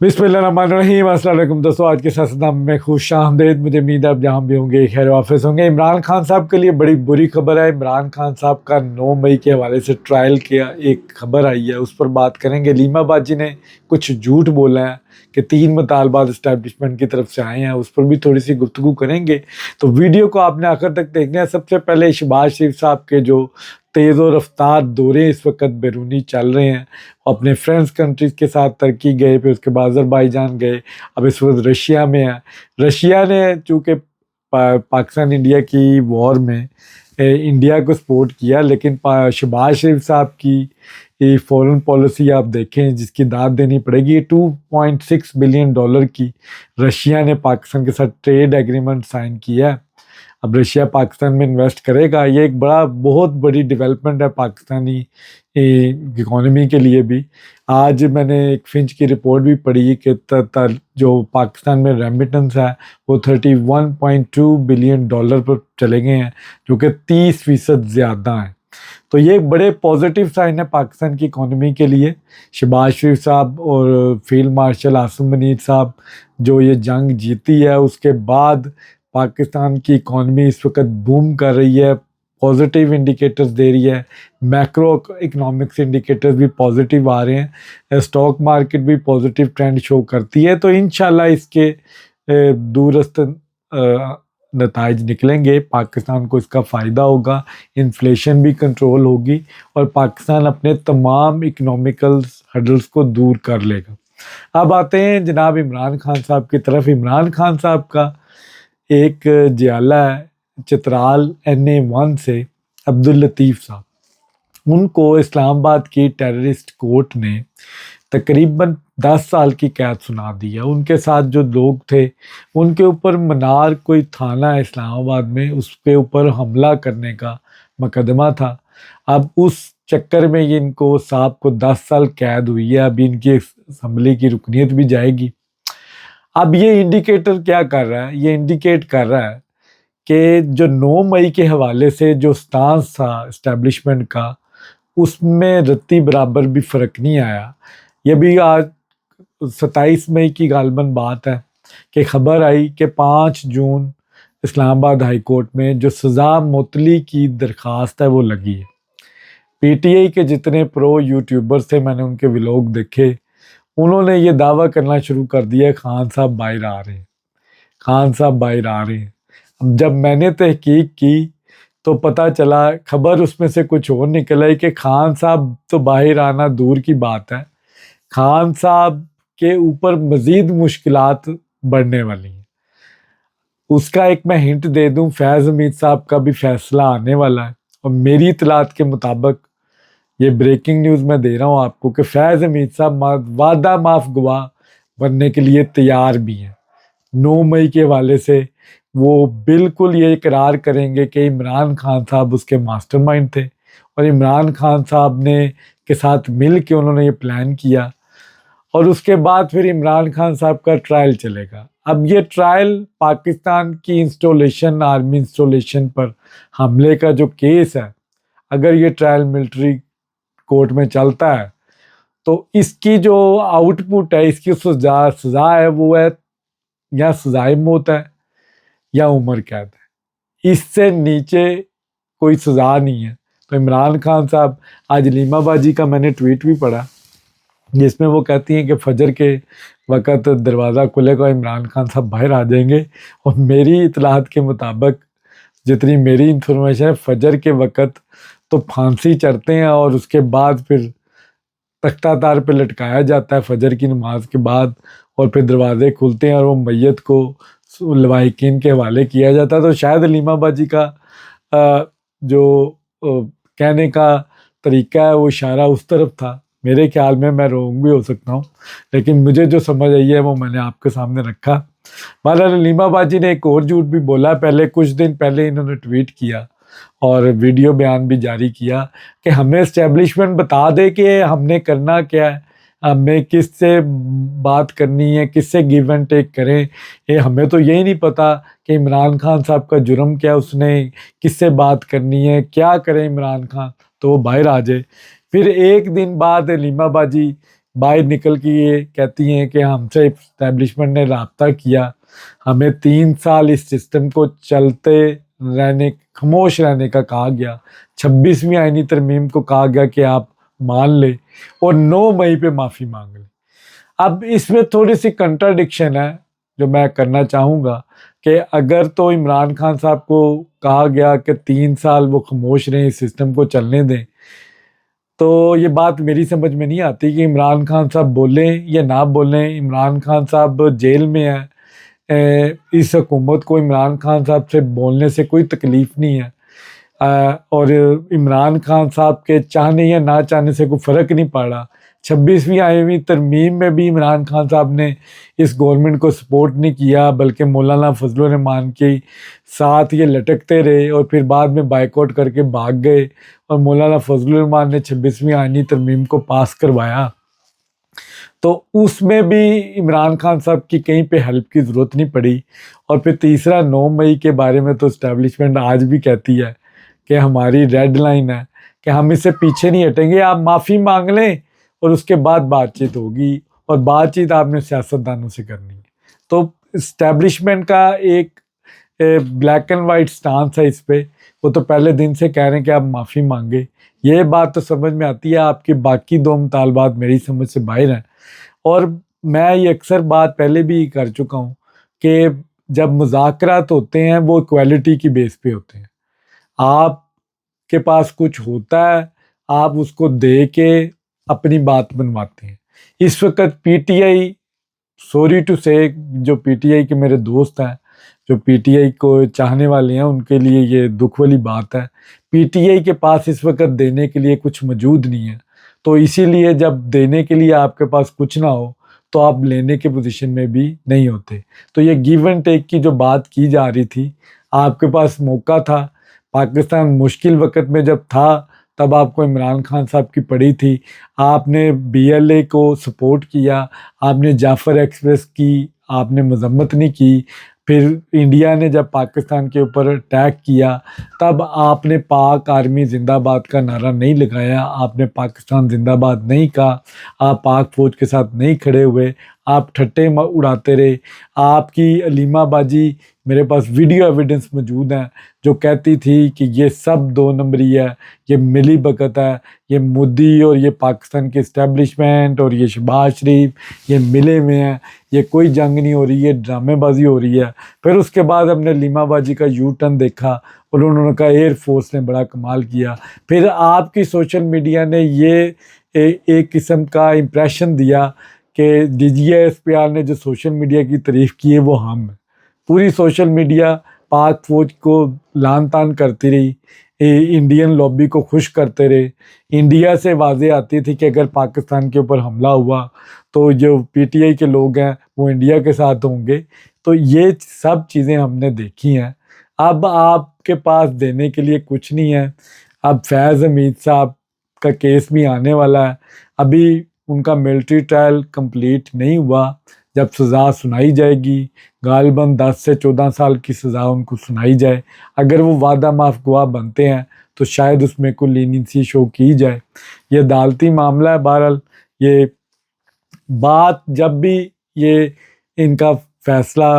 बिस्मिल्लाहिर्रहमानिर्रहीम। अस्सलाम वालेकुम दोस्तों, आज के ससनाम में खुश आमदेद। मुझे उम्मीद है आप जहाँ भी होंगे खैर वाफिस होंगे। इमरान खान साहब के लिए बड़ी बुरी खबर है। इमरान खान साहब का 9 मई के हवाले से ट्रायल किया एक खबर आई है, उस पर बात करेंगे। लीमा बाजी ने कुछ झूठ बोला है कि 3 मुतालबात इस्टेब्लिशमेंट की तरफ से आए हैं, उस पर भी थोड़ी सी गुफ्तगू करेंगे। तो वीडियो को आपने आखिर तक देखना है। सबसे पहले शहबाज शरीफ साहब के जो तेज़ व रफ्तार दौरे इस वक्त बैरूनी चल रहे हैं, अपने फ्रेंड्स कंट्रीज़ के साथ तुर्की गए, फिर उसके बाद अज़रबैजान गए, अब इस वक्त रशिया में है। रशिया ने चूँकि पाकिस्तान इंडिया की वॉर में इंडिया को सपोर्ट किया, लेकिन शहबाज शरीफ साहब की ये फॉरेन पॉलिसी आप देखें जिसकी दाद देनी पड़ेगी। 2.6 बिलियन डॉलर की रशिया ने पाकिस्तान के साथ ट्रेड एग्रीमेंट साइन किया है। अब रशिया पाकिस्तान में इन्वेस्ट करेगा, ये एक बहुत बड़ी डेवलपमेंट है पाकिस्तानी इकोनॉमी के लिए भी। आज मैंने एक फिंच की रिपोर्ट भी पढ़ी कि जो पाकिस्तान में रेमिटेंस है वो 31.2 बिलियन डॉलर पर चले गए हैं, जो कि 30% ज़्यादा है। तो ये एक बड़े पॉजिटिव साइन है पाकिस्तान की इकोनॉमी के लिए। शहबाज शरीफ साहब और फील्ड मार्शल आसिम मुनीर साहब जो ये जंग जीती है, उसके बाद पाकिस्तान की इकॉनमी इस वक्त बूम कर रही है, पॉजिटिव इंडिकेटर्स दे रही है। मैक्रो इकोनॉमिक्स इंडिकेटर्स भी पॉजिटिव आ रहे हैं, स्टॉक मार्केट भी पॉजिटिव ट्रेंड शो करती है। तो इंशाल्लाह इसके दूरस्थ नताइज निकलेंगे, पाकिस्तान को इसका फ़ायदा होगा, इन्फ्लेशन भी कंट्रोल होगी और पाकिस्तान अपने तमाम इकोनॉमिकल हर्डल्स को दूर कर लेगा। अब आते हैं जनाब इमरान खान साहब की तरफ। इमरान खान साहब का एक जियाला है चित्राल NA1 से, अब्दुल लतीफ़ साहब, उनको इस्लामाबाद की टेररिस्ट कोर्ट ने तकरीबन 10 साल की कैद सुना दी है। उनके साथ जो लोग थे उनके ऊपर मनार कोई थाना है इस्लामाबाद में, उसके ऊपर हमला करने का मुकदमा था। अब उस चक्कर में ये इनको साहब को 10 साल कैद हुई है। अभी इनकी असम्बली की रुकनीत भी जाएगी। अब ये इंडिकेटर क्या कर रहा है? ये इंडिकेट कर रहा है कि जो 9 मई के हवाले से जो स्टांस था इस्टेब्लिशमेंट का, उसमें रत्ती बराबर भी फ़र्क नहीं आया। ये भी आज 27 मई की गालबन बात है कि खबर आई कि 5 जून इस्लामाबाद हाई कोर्ट में जो सज़ा मुअत्तली की दरख्वास्त है वो लगी है। PTI के जितने प्रो यूट्यूबर्स थे, मैंने उनके व्लॉग देखे, उन्होंने ये दावा करना शुरू कर दिया खान साहब बाहर आ रहे हैं, खान साहब बाहर आ रहे हैं। अब जब मैंने तहकीक की तो पता चला, खबर उसमें से कुछ और निकल आई कि खान साहब तो बाहर आना दूर की बात है, खान साहब के ऊपर मज़ीद मुश्किलात बढ़ने वाली हैं। उसका एक मैं हिंट दे दूं, फैज़ हमीद साहब का भी फैसला आने वाला है और मेरी इतलात के मुताबिक, ये ब्रेकिंग न्यूज़ मैं दे रहा हूँ आपको, कि फैज़ हमीद साहब वादा माफ गवाह बनने के लिए तैयार भी हैं। 9 मई के हवाले से वो बिल्कुल ये इकरार करेंगे कि इमरान खान साहब उसके मास्टरमाइंड थे और इमरान खान साहब ने के साथ मिल के उन्होंने ये प्लान किया, और उसके बाद फिर इमरान खान साहब का ट्रायल चलेगा। अब ये ट्रायल पाकिस्तान की इंस्टॉलेशन, आर्मी इंस्टॉलेशन पर हमले का जो केस है, अगर ये ट्रायल मिलिट्री कोर्ट में चलता है तो इसकी जो आउटपुट है, इसकी सजा है वो है या सजाए मौत है या उम्र कैद है। इससे नीचे कोई सजा नहीं है। तो इमरान खान साहब, आज लीमा बाजी का मैंने ट्वीट भी पढ़ा जिसमें वो कहती हैं कि फजर के वक़्त दरवाज़ा खुलेगा, इमरान खान साहब बाहर आ जाएंगे। और मेरी इतलात के मुताबिक, जितनी मेरी इंफॉर्मेशन है, फजर के वक़्त तो फांसी चढ़ते हैं और उसके बाद फिर तख्ता तार पे लटकाया जाता है फजर की नमाज के बाद, और फिर दरवाजे खुलते हैं और वो मैयत को लवाहिकीन के हवाले किया जाता है। तो शायद लीमा बाजी का जो कहने का तरीका है वो इशारा उस तरफ था। मेरे ख्याल में, मैं रोंग भी हो सकता हूँ, लेकिन मुझे जो समझ आई है वो मैंने आपके सामने रखा। बहरहाल लीमा बाजी ने एक और झूठ भी बोला। पहले कुछ दिन पहले इन्होंने ट्वीट किया और वीडियो बयान भी जारी किया कि हमें इस्टेब्लिशमेंट बता दे कि हमने करना क्या है, हमें किससे बात करनी है, किससे गिव एंड टेक करें। ये हमें तो यही नहीं पता कि इमरान खान साहब का जुर्म क्या, उसने किससे बात करनी है, क्या करें इमरान खान, तो वो बाहर आ जाए। फिर एक दिन बाद लीमा बाजी बाहर निकल के ये कहती हैं कि हमसे इस्टेब्लिशमेंट ने राब्ता किया, हमें 3 साल इस सिस्टम को चलते रहने, खामोश रहने का कहा गया, 26वीं आईनी तरमीम को कहा गया कि आप मान ले और 9 मई पे माफ़ी मांग ले। अब इसमें थोड़ी सी कंट्राडिक्शन है जो मैं करना चाहूँगा कि अगर तो इमरान खान साहब को कहा गया कि 3 साल वो खामोश रहें, इस सिस्टम को चलने दें, तो ये बात मेरी समझ में नहीं आती कि इमरान खान साहब बोलें या ना बोलें। इमरान खान साहब जेल में है, इस हुकूमत को इमरान खान साहब से बोलने से कोई तकलीफ नहीं है, और इमरान खान साहब के चाहने या ना चाहने से कोई फ़र्क नहीं पड़ा। 26वीं आईवीं तरमीम में भी इमरान खान साहब ने इस गवर्नमेंट को सपोर्ट नहीं किया, बल्कि मौलाना फजलुर रहमान के साथ ये लटकते रहे और फिर बाद में बाइकआउट करके भाग गए और मौलाना फजलुर रहमान ने 26वीं आईनी तरमीम को पास करवाया। तो उसमें भी इमरान खान साहब की कहीं पे हेल्प की ज़रूरत नहीं पड़ी। और फिर तीसरा 9 मई के बारे में तो इस्टेब्लिशमेंट आज भी कहती है कि हमारी रेड लाइन है कि हम इससे पीछे नहीं हटेंगे, आप माफ़ी मांग लें और उसके बाद बातचीत होगी, और बातचीत आपने सियासतदानों से करनी है। तो इस्टेब्लिशमेंट का एक ब्लैक एंड वाइट स्टांस है इस पे। वो तो पहले दिन से कह रहे हैं कि आप माफ़ी मांगे, ये बात तो समझ में आती है। आपकी बाकी दो मुतालबात मेरी समझ से बाहर हैं। और मैं ये अक्सर बात पहले भी कर चुका हूँ कि जब मुज़ाकरात होते हैं वो इक्वालिटी की बेस पे होते हैं। आपके पास कुछ होता है, आप उसको दे के अपनी बात बनवाते हैं। इस वक्त पीटीआई, सॉरी टू से, जो पीटीआई के मेरे दोस्त हैं, जो पीटीआई को चाहने वाले हैं, उनके लिए ये दुख वाली बात है। पीटीआई के पास इस वक्त देने के लिए कुछ मौजूद नहीं है। तो इसीलिए जब देने के लिए आपके पास कुछ ना हो तो आप लेने के पोजीशन में भी नहीं होते। तो ये गिव एंड टेक की जो बात की जा रही थी, आपके पास मौका था। पाकिस्तान मुश्किल वक्त में जब था तब आपको इमरान खान साहब की पड़ी थी, आपने बीएलए को सपोर्ट किया, आपने जाफ़र एक्सप्रेस की आपने मजम्मत नहीं की। फिर इंडिया ने जब पाकिस्तान के ऊपर अटैक किया तब आपने पाक आर्मी जिंदाबाद का नारा नहीं लगाया, आपने पाकिस्तान जिंदाबाद नहीं कहा, आप पाक फौज के साथ नहीं खड़े हुए, आप ठट्टे उड़ाते रहे। आपकी अलीमा बाजी, मेरे पास वीडियो एविडेंस मौजूद हैं, जो कहती थी कि ये सब 2 नंबरी है, ये मिली भगत है, ये मोदी और ये पाकिस्तान की इस्टेब्लिशमेंट और ये शहबाज शरीफ ये मिले हुए हैं, ये कोई जंग नहीं हो रही, ये ड्रामेबाजी हो रही है। फिर उसके बाद हमने लीमा बाजी का यू टर्न देखा और उन्होंने कहा एयर फोर्स ने बड़ा कमाल किया। फिर आपकी सोशल मीडिया ने ये एक किस्म का इम्प्रेशन दिया कि डीजीएसपीआर ने जो सोशल मीडिया की तारीफ़ की है वो हम हैं। पूरी सोशल मीडिया पाक फौज को लान तान करती रही, इंडियन लॉबी को खुश करते रहे। इंडिया से वाज़े आती थी कि अगर पाकिस्तान के ऊपर हमला हुआ तो जो पीटीआई के लोग हैं वो इंडिया के साथ होंगे। तो ये सब चीज़ें हमने देखी हैं। अब आपके पास देने के लिए कुछ नहीं है। अब फैज़ हमीद साहब का केस भी आने वाला है, अभी उनका मिलिट्री ट्रायल कंप्लीट नहीं हुआ। जब सज़ा सुनाई जाएगी, गालिबन 10 से 14 साल की सज़ा उनको सुनाई जाए, अगर वो वादा माफ गवाह बनते हैं तो शायद उसमें कोई लीनियंसी शो की जाए। ये अदालती मामला है। बहरहाल ये बात जब भी ये इनका फैसला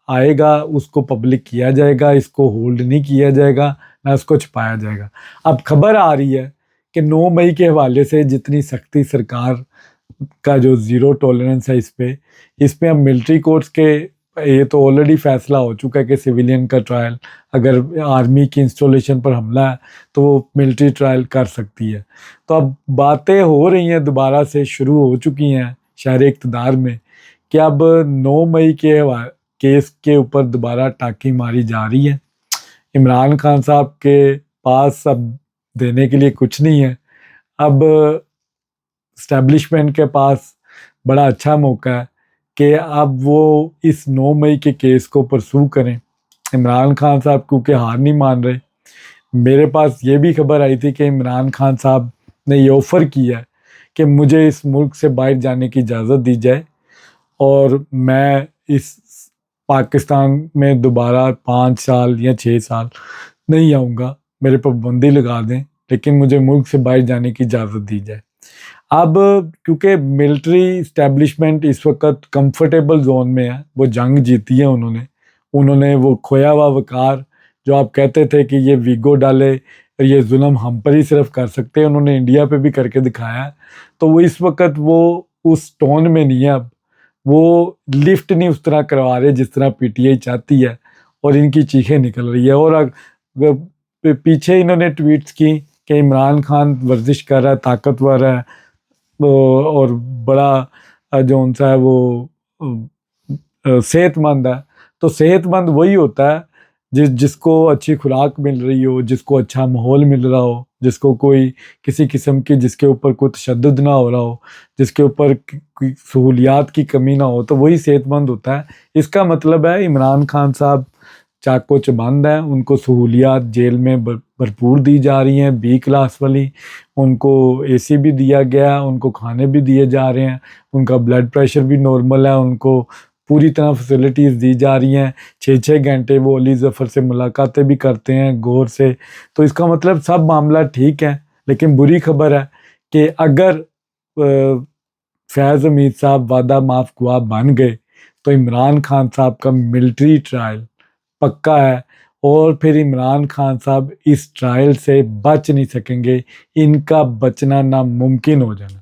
आएगा उसको पब्लिक किया जाएगा, इसको होल्ड नहीं किया जाएगा, ना इसको छुपाया जाएगा। अब खबर आ रही है कि 9 मई के हवाले से जितनी सख्ती सरकार का जो ज़ीरो टॉलरेंस है इस पे अब मिलिट्री कोर्ट्स के, ये तो ऑलरेडी फैसला हो चुका है कि सिविलियन का ट्रायल, अगर आर्मी की इंस्टॉलेशन पर हमला है तो वो मिलिट्री ट्रायल कर सकती है। तो अब बातें हो रही हैं, दोबारा से शुरू हो चुकी हैं शहर इक़्तिदार में, कि अब 9 मई के केस के ऊपर दोबारा टाँकी मारी जा रही है। इमरान खान साहब के पास अब देने के लिए कुछ नहीं है। अब इस्टेब्लिशमेंट के पास बड़ा अच्छा मौका है कि अब वो इस 9 मई के केस को परसू करें। इमरान खान साहब क्योंकि हार नहीं मान रहे, मेरे पास ये भी खबर आई थी कि इमरान खान साहब ने ये ऑफ़र किया है कि मुझे इस मुल्क से बाहर जाने की इजाज़त दी जाए और मैं इस पाकिस्तान में दोबारा 5 साल या 6 साल नहीं आऊँगा, मेरे पर पाबंदी लगा दें, लेकिन मुझे मुल्क से बाहर जाने की इजाज़त दी जाए। अब क्योंकि मिलिट्री इस्टेब्लिशमेंट इस वक्त कंफर्टेबल जोन में है, वो जंग जीती है उन्होंने, उन्होंने वो खोया हुआ वकार, जो आप कहते थे कि ये वीगो डाले और ये जुल्म हम पर ही सिर्फ कर सकते हैं, उन्होंने इंडिया पे भी करके दिखाया है। तो वो इस वक्त वो उस टोन में नहीं है, अब वो लिफ्ट नहीं उस तरह करवा रहे जिस तरह पीटीआई चाहती है, और इनकी चीखें निकल रही है। और पीछे इन्होंने ट्वीट्स की कि इमरान खान वर्जिश कर रहा है, ताकतवर है, और बड़ा जो उनसा है वो सेहतमंद है। तो सेहतमंद वही होता है जिसको अच्छी खुराक मिल रही हो, जिसको अच्छा माहौल मिल रहा हो, जिसको कोई किसी किस्म की, जिसके ऊपर कोई तशद्दुद ना हो रहा हो, जिसके ऊपर सहूलियात की कमी ना हो, तो वही सेहतमंद होता है। इसका मतलब है इमरान खान साहब चाको चबंद हैं, उनको सहूलियात जेल में भरपूर दी जा रही हैं, बी क्लास वाली, उनको एसी भी दिया गया है, उनको खाने भी दिए जा रहे हैं, उनका ब्लड प्रेशर भी नॉर्मल है, उनको पूरी तरह फैसिलिटीज़ दी जा रही हैं। 6-6 घंटे वो अली ज़फ़र से मुलाकातें भी करते हैं गौर से। तो इसका मतलब सब मामला ठीक है। लेकिन बुरी खबर है कि अगर फैज़ हमीद साहब वादा माफ गवाह बन गए तो इमरान खान साहब का मिलिट्री ट्रायल पक्का है, और फिर इमरान खान साहब इस ट्रायल से बच नहीं सकेंगे, इनका बचना नामुमकिन हो जाना।